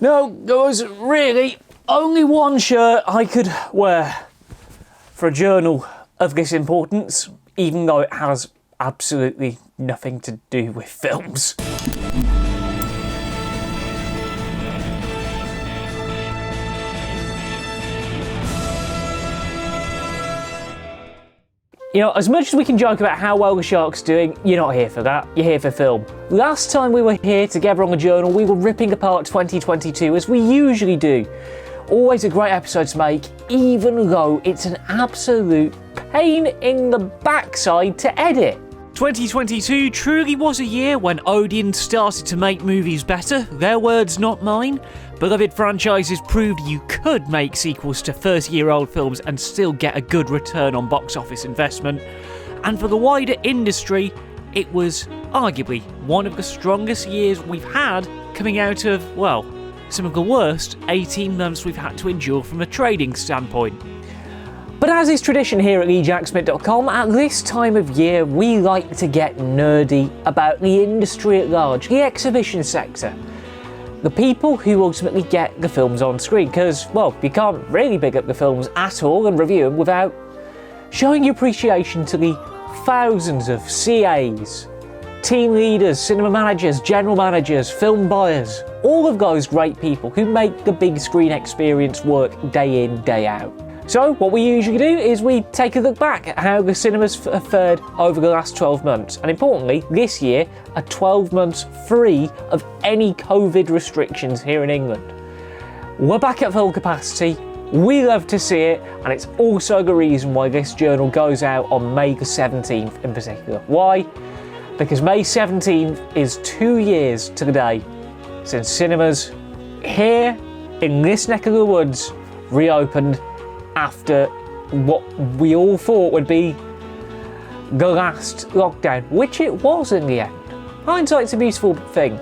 No, there was really only one shirt I could wear for a journal of this importance, even though it has absolutely nothing to do with films. You know, as much as we can joke about how well the Shark's doing, you're not here for that, you're here for film. Last time we were here together on the journal, we were ripping apart 2022 as we usually do. Always a great episode to make, even though it's an absolute pain in the backside to edit. 2022 truly was a year when Odeon started to make movies better, their words not mine. Beloved franchises proved you could make sequels to 30-year-old films and still get a good return on box office investment. And for the wider industry, it was arguably one of the strongest years we've had coming out of, well, some of the worst 18 months we've had to endure from a trading standpoint. But as is tradition here at TheJackSmit.com, at this time of year we like to get nerdy about the industry at large, the exhibition sector. The people who ultimately get the films on screen, because, well, you can't really big up the films at all and review them without showing your appreciation to the thousands of CAs, team leaders, cinema managers, general managers, film buyers, all of those great people who make the big screen experience work day in, day out. So what we usually do is we take a look back at how the cinemas have fared over the last 12 months, and importantly, this year, are 12 months free of any COVID restrictions here in England. We're back at full capacity, we love to see it, and it's also the reason why this journal goes out on May the 17th in particular. Why? Because May 17th is 2 years to the day since cinemas here in this neck of the woods reopened after what we all thought would be the last lockdown, which it was in the end. Hindsight's a beautiful thing.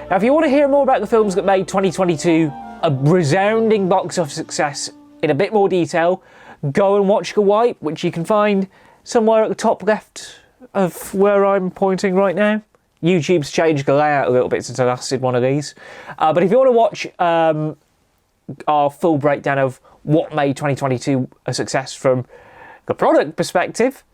Now, if you want to hear more about the films that made 2022 a resounding box office success in a bit more detail, go and watch The Wipe, which you can find somewhere at the top left of where I'm pointing right now. YouTube's changed the layout a little bit since I last did one of these. But if you want to watch our full breakdown of what made 2022 a success from the product perspective,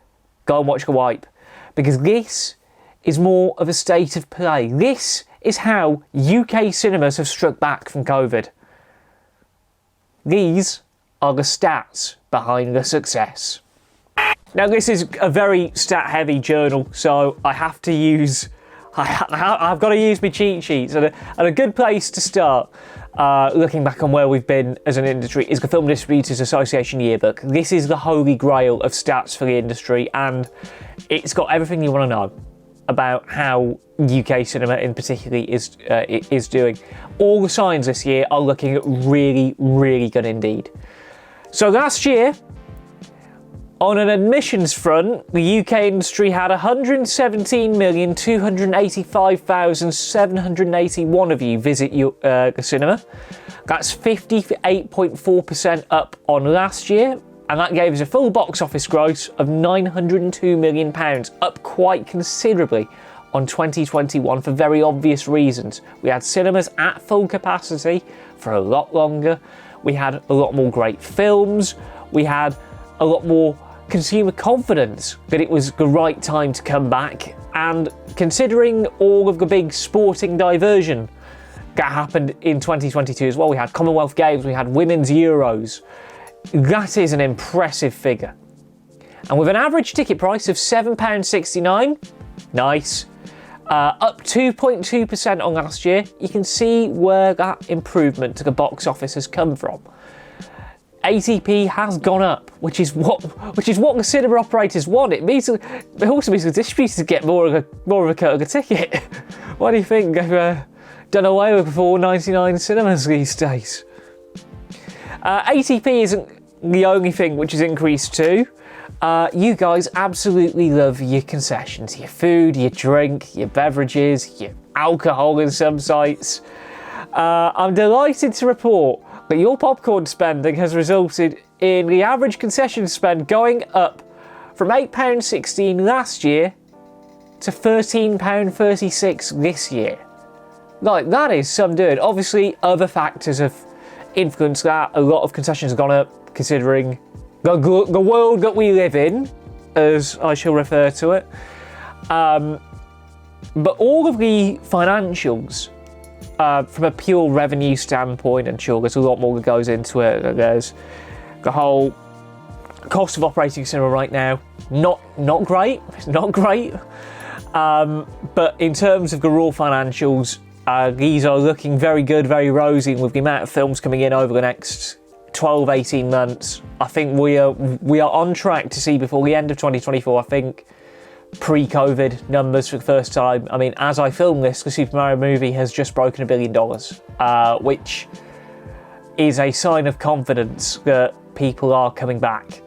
go and watch The Wipe, because this is more of a state of play. This is how UK cinemas have struck back from COVID. These are the stats behind the success. Now, this is a very stat-heavy journal, so I have to use, I've got to use my cheat sheets, and a good place to start looking back on where we've been as an industry is the Film Distributors Association Yearbook. This is the holy grail of stats for the industry, and it's got everything you want to know about how UK cinema in particular is doing. All the signs this year are looking really, really good indeed. So last year, on an admissions front, the UK industry had 117,285,781 of you visit the cinema. That's 58.4% up on last year, and that gave us a full box office gross of £902 million, up quite considerably on 2021 for very obvious reasons. We had cinemas at full capacity for a lot longer, we had a lot more great films, we had a lot more consumer confidence that it was the right time to come back, and considering all of the big sporting diversion that happened in 2022 as well, we had Commonwealth Games, we had Women's Euros, that is an impressive figure. And with an average ticket price of £7.69, nice, up 2.2% on last year, you can see where that improvement to the box office has come from. ATP has gone up, which is what the cinema operators want. It also means the distributors get more of a cut of the ticket. Why do you think they've done away with $4.99 cinemas these days? ATP isn't the only thing which has increased too. You guys absolutely love your concessions, your food, your drink, your beverages, your alcohol in some sites. I'm delighted to report that your popcorn spending has resulted in the average concession spend going up from £8.16 last year to £13.36 this year. Like, that is some doing. Obviously, other factors have influenced that. A lot of concessions have gone up, considering the world that we live in, as I shall refer to it. But all of the financials, from a pure revenue standpoint, and sure, there's a lot more that goes into it. There's the whole cost of operating cinema right now, not great. It's not great. But in terms of the raw financials, these are looking very good, very rosy with the amount of films coming in over the next 12, 18 months. I think we are on track to see before the end of 2024, I think, pre-COVID numbers for the first time. I mean, as I film this, the Super Mario movie has just broken $1 billion, which is a sign of confidence that people are coming back.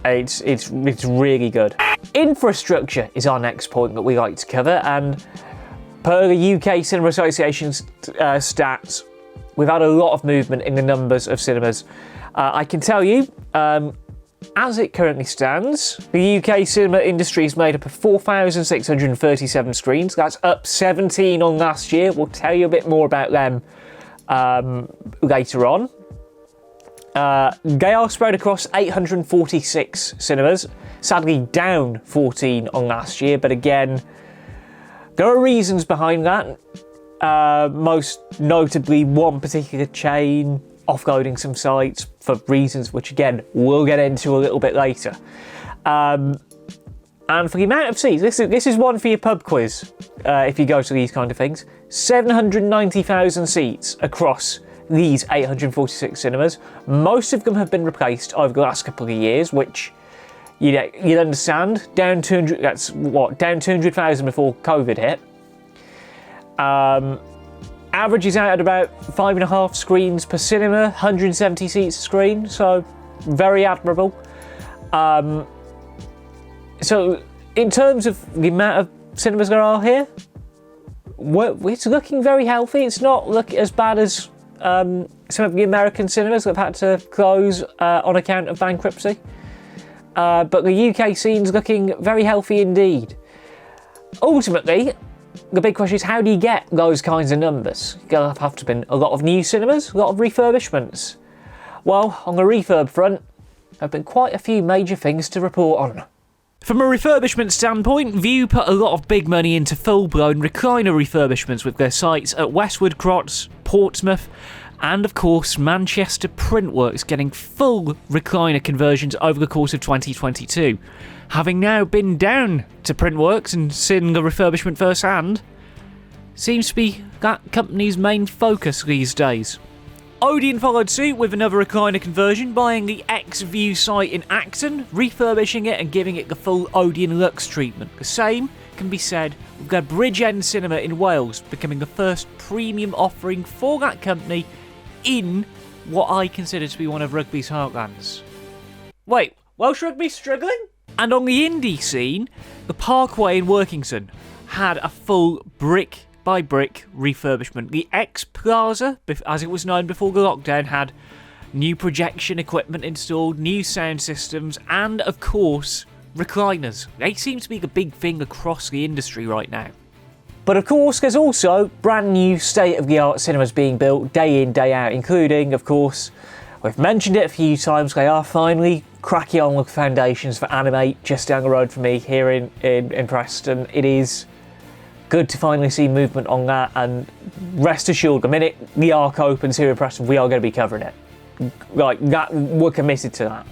It's really good. Infrastructure is our next point that we like to cover, and per the UK Cinema Association's stats, we've had a lot of movement in the numbers of cinemas. I can tell you, as it currently stands, the UK cinema industry is made up of 4,637 screens. That's up 17 on last year. We'll tell you a bit more about them later on. They are spread across 846 cinemas, sadly down 14 on last year, but again, there are reasons behind that. Most notably, one particular chain offloading some sites for reasons which, again, we'll get into a little bit later. And for the amount of seats, this is one for your pub quiz, if you go to these kind of things. 790,000 seats across these 846 cinemas. Most of them have been replaced over the last couple of years, which you'd understand. Down 200. That's what, down 200,000 before COVID hit. Averages out at about 5.5 screens per cinema, 170 seats a screen, so very admirable. So in terms of the amount of cinemas there are here, it's looking very healthy. It's not looking as bad as some of the American cinemas that have had to close on account of bankruptcy. But the UK scene's looking very healthy indeed. Ultimately, the big question is, how do you get those kinds of numbers? There'll have to be a lot of new cinemas, a lot of refurbishments. Well, on the refurb front, there have been quite a few major things to report on. From a refurbishment standpoint, Vue put a lot of big money into full-blown recliner refurbishments with their sites at Westwood Crotts, Portsmouth, and of course Manchester Printworks getting full recliner conversions over the course of 2022. Having now been down to Printworks and seen the refurbishment firsthand, seems to be that company's main focus these days. Odeon followed suit with another recliner conversion, buying the X-View site in Acton, refurbishing it and giving it the full Odeon Lux treatment. The same can be said with their Bridgend Cinema in Wales, becoming the first premium offering for that company in what I consider to be one of rugby's heartlands. Wait, Welsh rugby's struggling? And on the indie scene, the Parkway in Workington had a full brick by brick refurbishment. The X Plaza, as it was known before the lockdown, had new projection equipment installed, new sound systems, and of course, recliners. They seem to be the big thing across the industry right now. But of course, there's also brand new state-of-the-art cinemas being built day in, day out, including, of course, we've mentioned it a few times, they are finally cracking on with foundations for Animate just down the road from me here in Preston. It is good to finally see movement on that, and rest assured, the minute the Arc opens here in Preston, we are going to be covering it. Like, that, we're committed to that.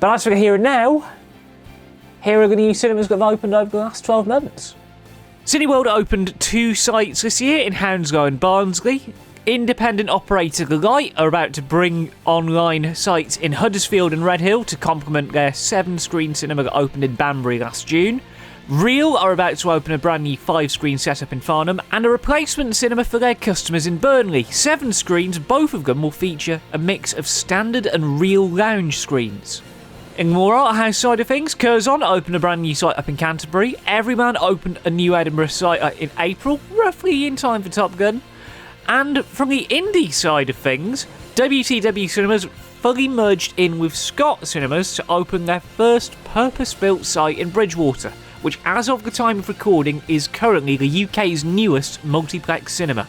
But as for here and now, here are the new cinemas that have opened over the last 12 months. Cineworld opened 2 sites this year in Hounslow and Barnsley. Independent operator The Light are about to bring online sites in Huddersfield and Redhill to complement their 7-screen cinema that opened in Banbury last June. Real are about to open a brand new 5-screen setup in Farnham and a replacement cinema for their customers in Burnley. 7 screens, both of them will feature a mix of standard and Real lounge screens. In the more art house side of things, Curzon opened a brand new site up in Canterbury. Everyman opened a new Edinburgh site in April, roughly in time for Top Gun. And from the indie side of things, WTW Cinemas fully merged in with Scott Cinemas to open their first purpose-built site in Bridgewater, which as of the time of recording is currently the UK's newest multiplex cinema.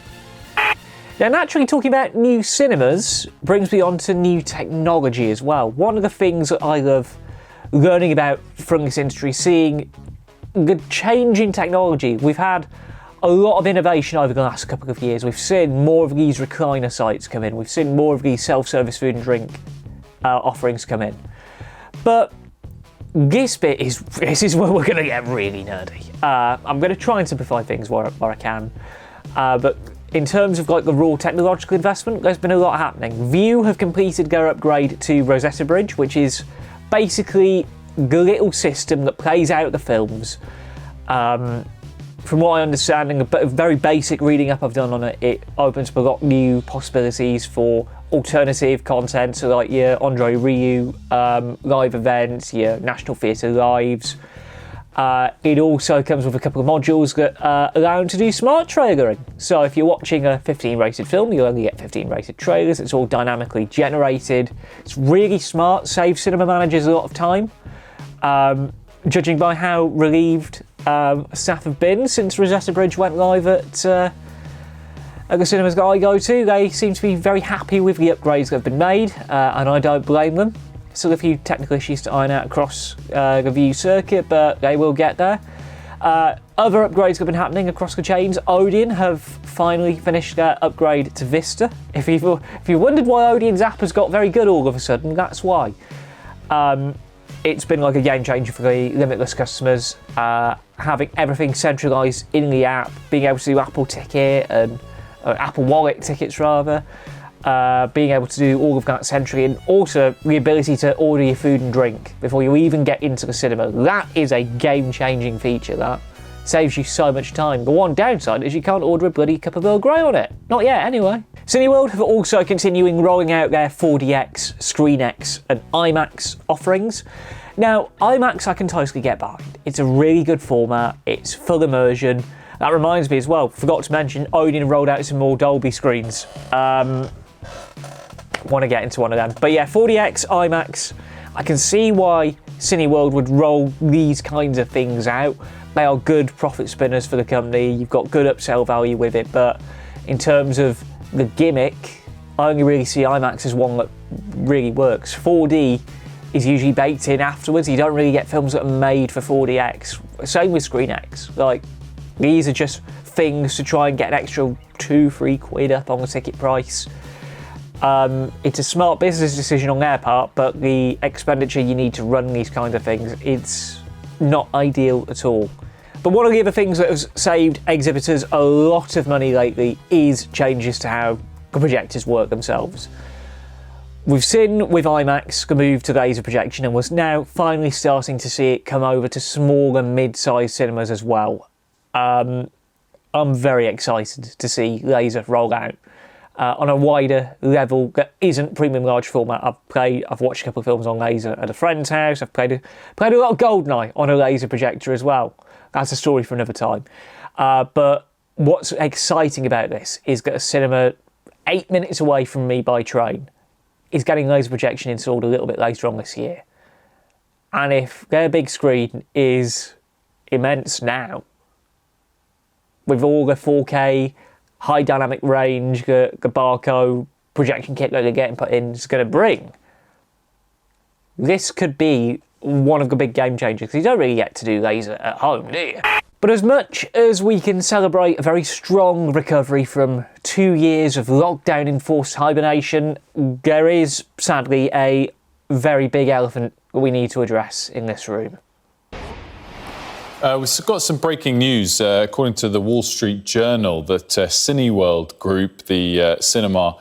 Now, naturally, talking about new cinemas brings me on to new technology as well. One of the things that I love learning about from this industry, seeing the change in technology. We've had a lot of innovation over the last couple of years. We've seen more of these recliner sites come in. We've seen more of these self-service food and drink offerings come in. But this is where we're going to get really nerdy. I'm going to try and simplify things where I can. But in terms of like the raw technological investment, there's been a lot happening. View have completed their upgrade to Rosetta Bridge, which is basically the little system that plays out the films. From what I understand, and a very basic reading up I've done on it, it opens up a lot of new possibilities for alternative content, so like your Andre Rieu live events, your National Theatre Lives. It also comes with a couple of modules that allow them to do smart trailering. So if you're watching a 15 rated film, you'll only get 15 rated trailers. It's all dynamically generated. It's really smart, saves cinema managers a lot of time. Judging by how relieved staff have been since Rosetta Bridge went live at the cinemas that I go to, they seem to be very happy with the upgrades that have been made, and I don't blame them. Still a few technical issues to iron out across the View circuit, but they will get there. Other upgrades have been happening across the chains. Odeon have finally finished their upgrade to Vista. If you wondered why Odeon's app has got very good all of a sudden, that's why. It's been like a game changer for the Limitless customers, having everything centralised in the app, being able to do Apple Ticket and Apple Wallet tickets rather, being able to do all of that centrally, and also the ability to order your food and drink before you even get into the cinema. That is a game-changing feature. That saves you so much time. The one downside is you can't order a bloody cup of Earl Grey on it. Not yet, anyway. Cineworld have also continuing rolling out their 4DX, ScreenX and IMAX offerings. Now, IMAX I can totally get behind. It's a really good format, it's full immersion. That reminds me as well, forgot to mention, Odeon rolled out some more Dolby screens. Want to get into one of them. But yeah, 4DX, IMAX, I can see why Cineworld would roll these kinds of things out. They are good profit spinners for the company, you've got good upsell value with it, but in terms of the gimmick, I only really see IMAX as one that really works. 4D is usually baked in afterwards. You don't really get films that are made for 4DX. Same with ScreenX. Like, these are just things to try and get an extra 2-3 quid up on the ticket price. It's a smart business decision on their part, but the expenditure you need to run these kind of things, it's not ideal at all. But one of the other things that has saved exhibitors a lot of money lately is changes to how the projectors work themselves. We've seen with IMAX the move to laser projection, and we're now finally starting to see it come over to small and mid-sized cinemas as well. I'm very excited to see laser roll out on a wider level that isn't premium large format. I've watched a couple of films on laser at a friend's house. I've played a lot of Goldeneye on a laser projector as well. That's a story for another time. But what's exciting about this is that a cinema 8 minutes away from me by train is getting laser projection installed a little bit later on this year. And if their big screen is immense now, with all the 4K, high dynamic range, the barcode projection kit that they're getting put in is going to bring, this could be one of the big game changers, because you don't really get to do laser at home, do you? But as much as we can celebrate a very strong recovery from 2 years of lockdown-enforced hibernation, there is, sadly, a very big elephant that we need to address in this room. We've got some breaking news, according to the Wall Street Journal, that Cineworld Group, the cinema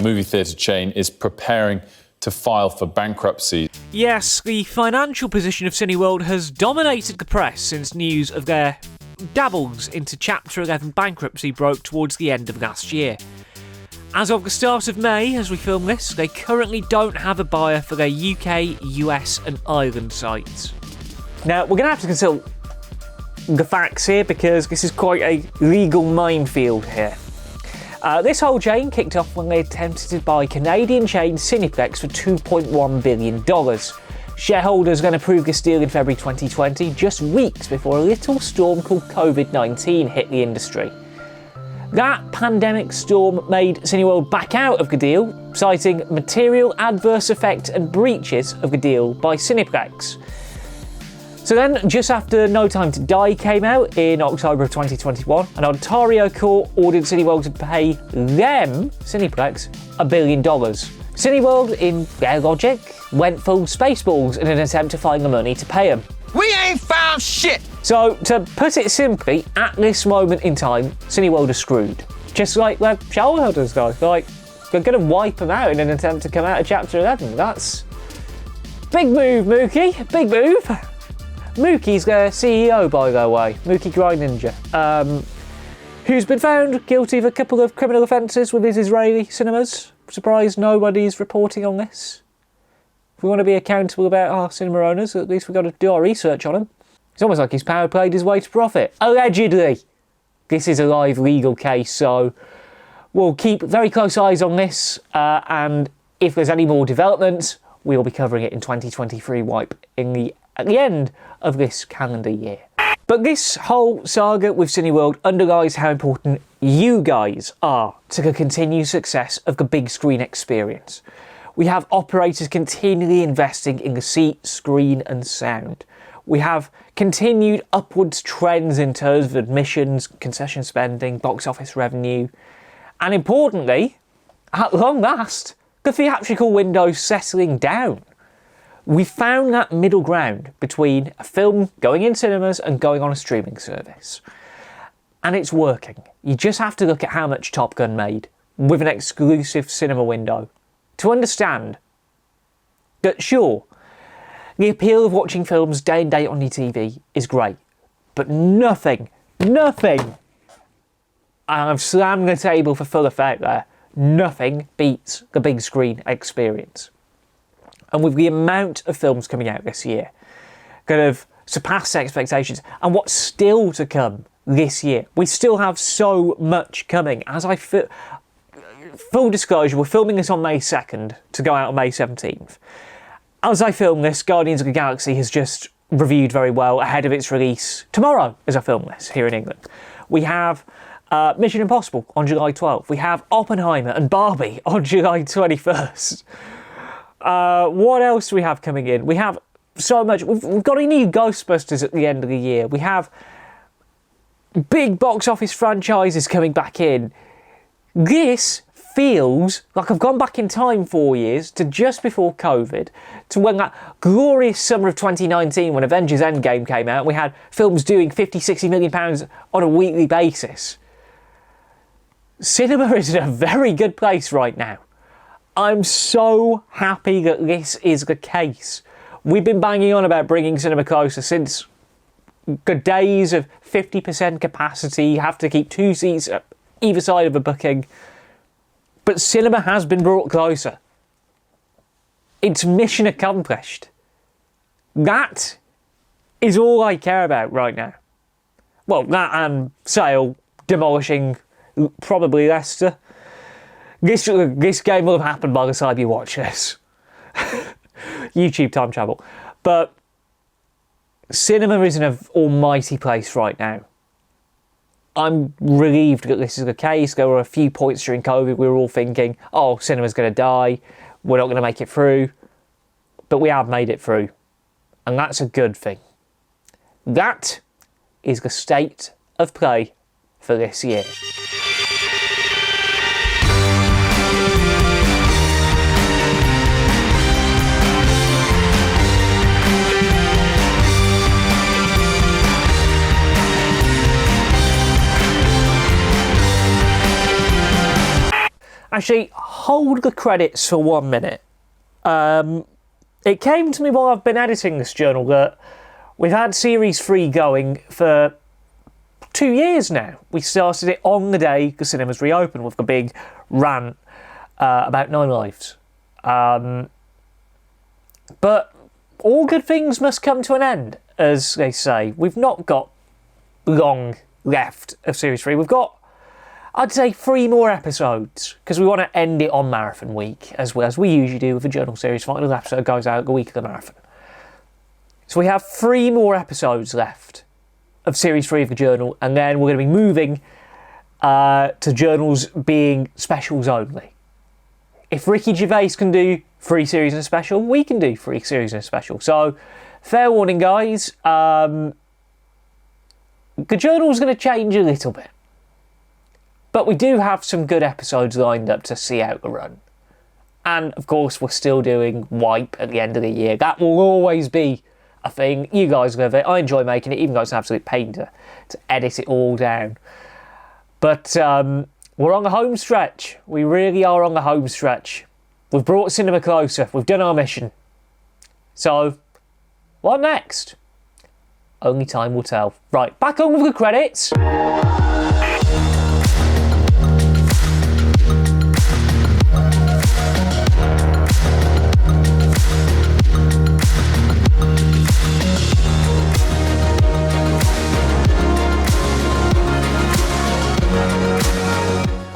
movie theatre chain, is preparing to file for bankruptcy. Yes, the financial position of Cineworld has dominated the press since news of their dabbles into Chapter 11 bankruptcy broke towards the end of last year. As of the start of May, as we film this, they currently don't have a buyer for their UK, US and Ireland sites. Now, we're going to have to consult the facts here, because this is quite a legal minefield here. This whole chain kicked off when they attempted to buy Canadian chain Cineplex for $2.1 billion. Shareholders are going to approve this deal in February 2020, just weeks before a little storm called COVID-19 hit the industry. That pandemic storm made Cineworld back out of the deal, citing material adverse effect and breaches of the deal by Cineplex. So then, just after No Time to Die came out in October of 2021, an Ontario court ordered Cineworld to pay them, Cineplex, $1 billion. Cineworld, in their logic, went full Spaceballs in an attempt to find the money to pay them. We ain't found shit! So, to put it simply, at this moment in time, Cineworld are screwed. Just like their shareholders, though. Like, they're going to wipe them out in an attempt to come out of Chapter 11. That's... big move, Mookie. Big move. Mookie's their CEO, by the way. Mookie Grind Ninja. Who's been found guilty of a couple of criminal offences with his Israeli cinemas. Surprised nobody's reporting on this. If we want to be accountable about our cinema owners, at least we've got to do our research on them. It's almost like he's power played his way to profit. Allegedly! This is a live legal case, so we'll keep very close eyes on this, and if there's any more developments, we'll be covering it in 2023 wipe at the end of this calendar year. But this whole saga with Cineworld underlies how important you guys are to the continued success of the big screen experience. We have operators continually investing in the seat, screen and sound. We have continued upwards trends in terms of admissions, concession spending, box office revenue, and importantly, at long last, the theatrical window's settling down. We found that middle ground between a film going in cinemas and going on a streaming service. And it's working. You just have to look at how much Top Gun made with an exclusive cinema window to understand that, sure, the appeal of watching films day and date on your TV is great, but nothing, and I've slammed the table for full effect there, nothing beats the big screen experience. And with the amount of films coming out this year, kind of surpassed expectations, and what's still to come this year, we still have so much coming. Full disclosure, we're filming this on May 2nd to go out on May 17th. As I film this, Guardians of the Galaxy has just reviewed very well ahead of its release tomorrow as I film this here in England. We have Mission Impossible on July 12th. We have Oppenheimer and Barbie on July 21st. What else do we have coming in? We have so much. We've got a new Ghostbusters at the end of the year. We have big box office franchises coming back in. This feels like I've gone back in time 4 years to just before COVID, to when that glorious summer of 2019 when Avengers Endgame came out. We had films doing 50, 60 million pounds on a weekly basis. Cinema is in a very good place right now. I'm so happy that this is the case. We've been banging on about bringing cinema closer since the days of 50% capacity, you have to keep 2 seats at either side of a booking. But cinema has been brought closer. It's mission accomplished. That is all I care about right now. Well, that and Sale demolishing probably Leicester. This game will have happened by the time you watch this. YouTube time travel. But cinema is in an almighty place right now. I'm relieved that this is the case. There were a few points during COVID we were all thinking, oh, cinema's going to die, we're not going to make it through. But we have made it through. And that's a good thing. That is the state of play for this year. Actually, hold the credits for 1 minute. It came to me while I've been editing this journal that we've had Series 3 going for 2 years now. We started it on the day the cinemas reopened with the big rant about 9 Lives. But all good things must come to an end, as they say. We've not got long left of Series 3. We've got, I'd say, 3 more episodes, because we want to end it on Marathon Week, as well as we usually do with the Journal Series. Final episode goes out the week of the Marathon. So we have 3 more episodes left of Series 3 of the Journal, and then we're going to be moving to journals being specials only. If Ricky Gervais can do 3 series and a special, we can do 3 series and a special. So, fair warning, guys. The journal's going to change a little bit. But we do have some good episodes lined up to see out the run. And, of course, we're still doing Wipe at the end of the year. That will always be a thing. You guys love it. I enjoy making it, even though it's an absolute pain to edit it all down. But we're on the home stretch. We really are on the home stretch. We've brought cinema closer. We've done our mission. So, what next? Only time will tell. Right, back on with the credits.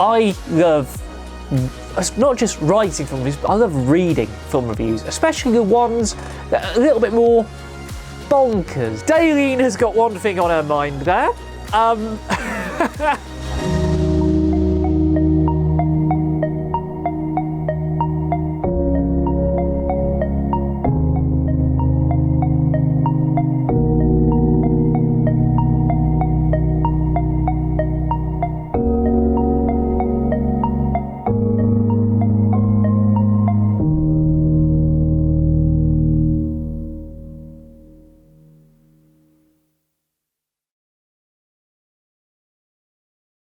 I love not just writing film reviews, but I love reading film reviews, especially the ones that are a little bit more bonkers. Daleen has got one thing on her mind there.